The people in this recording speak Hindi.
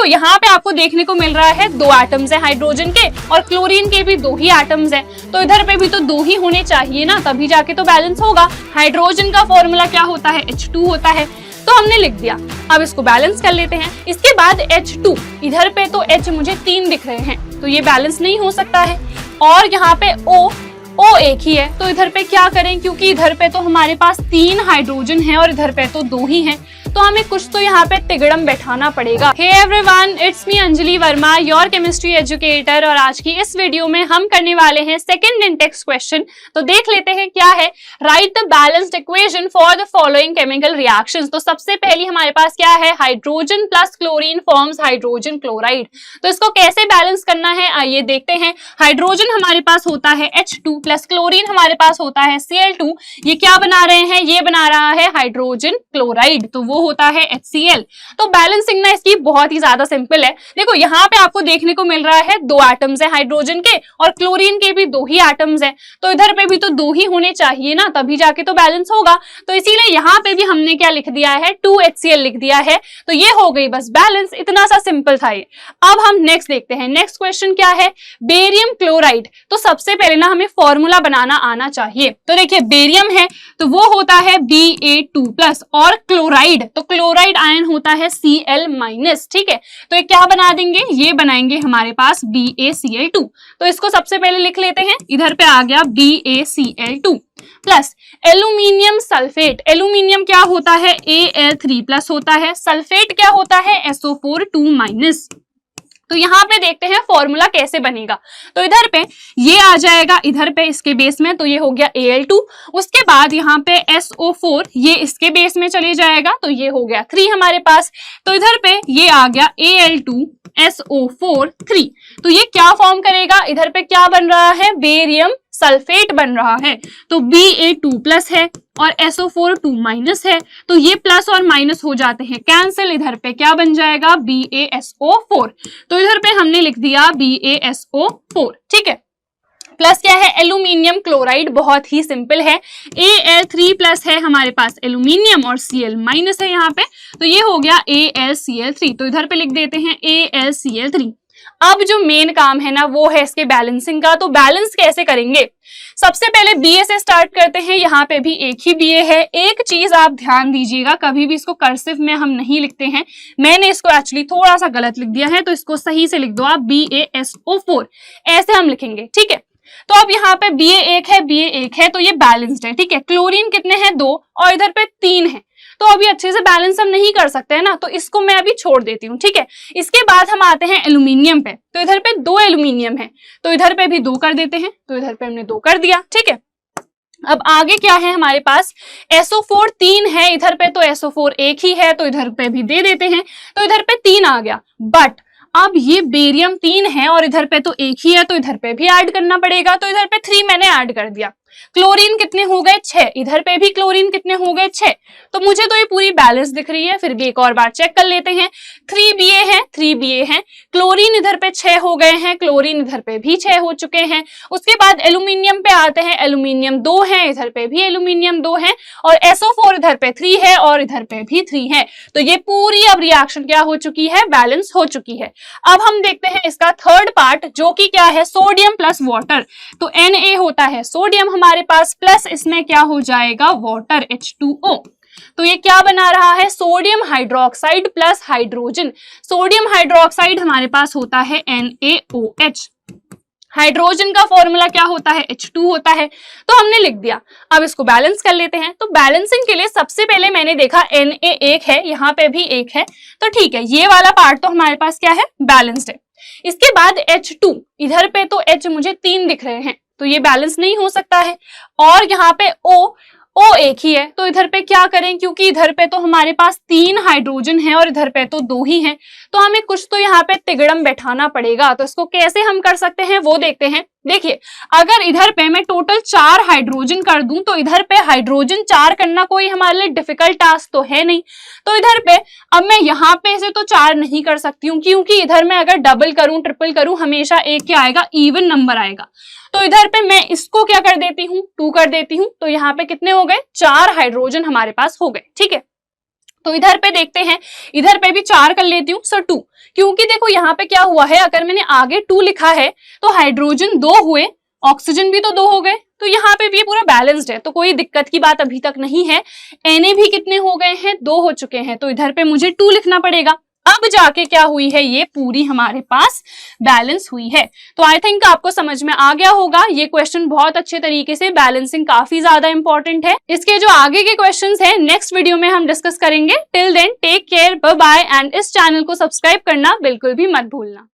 देखो यहाँ पे आपको देखने को मिल रहा है 2 एटम्स है हाइड्रोजन के और क्लोरीन के भी 2 ही एटम्स है, तो इधर पे भी तो 2 ही होने चाहिए ना, तभी जाके तो बैलेंस होगा। हाइड्रोजन का फॉर्मूला क्या होता है, H2 होता है, तो हमने लिख दिया। अब इसको बैलेंस कर लेते हैं। इसके बाद H2, इधर पे तो H मुझे 3 दिख रहे हैं, तो ये बैलेंस नहीं हो सकता है। और यहाँ पे O एक ही है, तो इधर पे क्या करें, क्योंकि इधर पे तो हमारे पास 3 हाइड्रोजन है और इधर पे तो 2 ही हैं, तो हमें कुछ तो यहाँ पे तिगड़म बैठाना पड़ेगा। Hey everyone, it's me Anjali Verma, your chemistry educator, और आज की इस वीडियो में हम करने वाले हैं सेकंड इंडेक्स क्वेश्चन। तो देख लेते हैं क्या है। Right the balanced equation for the following chemical reactions. तो सबसे पहली हमारे पास क्या है, hydrogen plus chlorine forms hydrogen chloride. तो इसको कैसे बैलेंस करना है आइए देखते हैं। हाइड्रोजन हमारे पास होता है H2 प्लस क्लोरीन हमारे पास होता है Cl2। ये क्या बना रहे हैं, ये बना रहा है हाइड्रोजन क्लोराइड, तो वो होता है HCl। तो बैलेंसिंग ना इसकी बहुत ही ज्यादा सिंपल है। देखो यहाँ पे आपको देखने को मिल रहा है 2 एटम्स है हाइड्रोजन के और क्लोरीन के भी 2 ही एटम्स है, तो इधर पे भी तो 2 ही होने चाहिए ना, तभी जाके तो बैलेंस होगा। तो इसीलिए यहाँ पे भी हमने क्या लिख दिया है, 2HCl लिख दिया है, तो ये हो गई बस बैलेंस। इतना सा सिंपल था ये। अब हम नेक्स्ट देखते हैं। नेक्स्ट क्वेश्चन क्या है, बेरियम क्लोराइड। तो सबसे पहले ना हमें फॉर्मूला बनाना आना चाहिए। तो देखिए बेरियम है तो वो होता है Ba2+ और क्लोराइड, तो क्लोराइड आयन होता है Cl-। ठीक है, तो ये क्या बना देंगे, ये बनाएंगे हमारे पास BaCl2। तो इसको सबसे पहले लिख लेते हैं, इधर पे आ गया BaCl2 plus aluminium sulphate. Aluminium क्या होता है, Al3+ होता है, सल्फेट क्या होता है, SO4(2-). तो यहाँ पे देखते हैं फॉर्मूला कैसे बनेगा। तो इधर पे ये आ जाएगा, इधर पे इसके बेस में, तो ये हो गया Al2। उसके बाद यहाँ पे SO4 ये इसके बेस में चले जाएगा, तो ये हो गया 3 हमारे पास। तो इधर पे ये आ गया Al2SO4 3। तो ये क्या फॉर्म करेगा, इधर पे क्या बन रहा है, बेरियम सल्फेट बन रहा है, तो Ba2+ है और SO4(2-) है, तो ये प्लस और माइनस हो जाते हैं कैंसिल। इधर पे क्या बन जाएगा, BaSO4। तो इधर पे हमने लिख दिया BaSO4। ठीक है, प्लस क्या है, एल्यूमिनियम क्लोराइड, बहुत ही सिंपल है, Al3+ है हमारे पास एल्यूमिनियम और Cl- है यहाँ पे, तो ये हो गया AlCl3। तो इधर पे लिख देते हैं AlCl3। अब जो मेन काम है ना वो है इसके बैलेंसिंग का। तो बैलेंस कैसे करेंगे, सबसे पहले Ba से स्टार्ट करते हैं। यहाँ पे भी एक ही Ba है। एक चीज आप ध्यान दीजिएगा, कभी भी इसको कर्सिव में हम नहीं लिखते हैं, मैंने इसको एक्चुअली थोड़ा सा गलत लिख दिया है, तो इसको सही से लिख दो आप, BaSO4 ऐसे हम लिखेंगे। ठीक है, तो अब यहाँ पे Ba एक है, तो ये बैलेंस्ड है। ठीक है, क्लोरीन कितने हैं, 2 और इधर पे 3 है, तो अभी अच्छे से बैलेंस हम नहीं कर सकते हैं ना, तो इसको मैं अभी छोड़ देती हूँ। ठीक है, इसके बाद हम आते हैं एल्यूमिनियम पे। तो इधर पे 2 एल्यूमिनियम है, तो इधर पे भी 2 कर देते हैं, तो इधर पे हमने 2 कर दिया। ठीक है, अब आगे क्या है हमारे पास, SO4 3 है, इधर पे तो SO4 एक ही है, तो इधर पे भी दे देते हैं, तो इधर पे 3 आ गया। बट अब ये बेरियम 3 है और इधर पे तो एक ही है, तो इधर पे भी ऐड करना पड़ेगा, तो इधर पे 3 मैंने ऐड कर दिया। क्लोरीन कितने हो गए, 6, इधर पे भी क्लोरीन कितने हो गए, 6। तो मुझे तो ये पूरी बैलेंस दिख रही है, फिर भी एक और बार चेक कर लेते हैं। 3 Ba हैं, क्लोरीन इधर पे 6 हो गए हैं, क्लोरीन इधर पे भी 6 हो चुके हैं। उसके बाद एल्यूमिनियम पे आते हैं, एल्यूमिनियम 2 है, इधर पे भी एल्यूमिनियम 2 है, और SO4 इधर पे 3 है और इधर पे भी 3 है। तो ये पूरी अब रिएक्शन क्या हो चुकी है, बैलेंस हो चुकी है। अब हम देखते हैं इसका थर्ड पार्ट, जो कि क्या है, सोडियम प्लस वाटर। तो Na होता है सोडियम हमारे पास, प्लस इसमें क्या हो जाएगा, वाटर H2O। तो ये क्या बना रहा है, sodium hydroxide plus hydrogen. Sodium hydroxide हमारे पास होता है NaOH। हाइड्रोजन का फॉर्मूला क्या होता है, H2 होता है, तो हमने लिख दिया। अब इसको बैलेंस कर लेते हैं। तो बैलेंसिंग के लिए सबसे पहले मैंने देखा Na एक है, यहाँ पे भी एक है, तो ठीक है, ये वाला पार्ट तो हमारे पास क्या है, बैलेंस्ड है। इसके बाद H2, इधर पे तो H मुझे 3 दिख रहे हैं, तो ये बैलेंस नहीं हो सकता है। और यहाँ पे O एक ही है, तो इधर पे क्या करें, क्योंकि इधर पे तो हमारे पास 3 हाइड्रोजन है और इधर पे तो 2 ही हैं, तो हमें कुछ तो यहाँ पे तिगड़म बैठाना पड़ेगा। तो इसको कैसे हम कर सकते हैं वो देखते हैं। देखिए, अगर इधर पे मैं टोटल 4 हाइड्रोजन कर दूं, तो इधर पे हाइड्रोजन 4 करना कोई हमारे लिए डिफिकल्ट टास्क तो है नहीं। तो इधर पे अब मैं यहाँ पे से तो 4 नहीं कर सकती हूँ, क्योंकि इधर मैं अगर डबल करूं, ट्रिपल करूं, हमेशा एक क्या आएगा, इवन नंबर आएगा। तो इधर पे मैं इसको क्या कर देती हूँ, 2 कर देती हूँ, तो यहाँ पे कितने हो गए, 4 हाइड्रोजन हमारे पास हो गए। ठीक है, तो इधर पे देखते हैं, इधर पे भी 4 कर लेती हूँ, सो 2, क्योंकि देखो यहाँ पे क्या हुआ है, अगर मैंने आगे 2 लिखा है तो हाइड्रोजन 2 हुए, ऑक्सीजन भी तो 2 हो गए, तो यहाँ पे भी ये पूरा बैलेंस्ड है, तो कोई दिक्कत की बात अभी तक नहीं है। Na भी कितने हो गए हैं, 2 हो चुके हैं, तो इधर पे मुझे 2 लिखना पड़ेगा। अब जाके क्या हुई है, ये पूरी हमारे पास बैलेंस हुई है। तो आई थिंक आपको समझ में आ गया होगा, ये क्वेश्चन बहुत अच्छे तरीके से, बैलेंसिंग काफी ज्यादा इंपॉर्टेंट है। इसके जो आगे के क्वेश्चंस हैं नेक्स्ट वीडियो में हम डिस्कस करेंगे। Till then take care, bye bye, and इस चैनल को सब्सक्राइब करना बिल्कुल भी मत भूलना।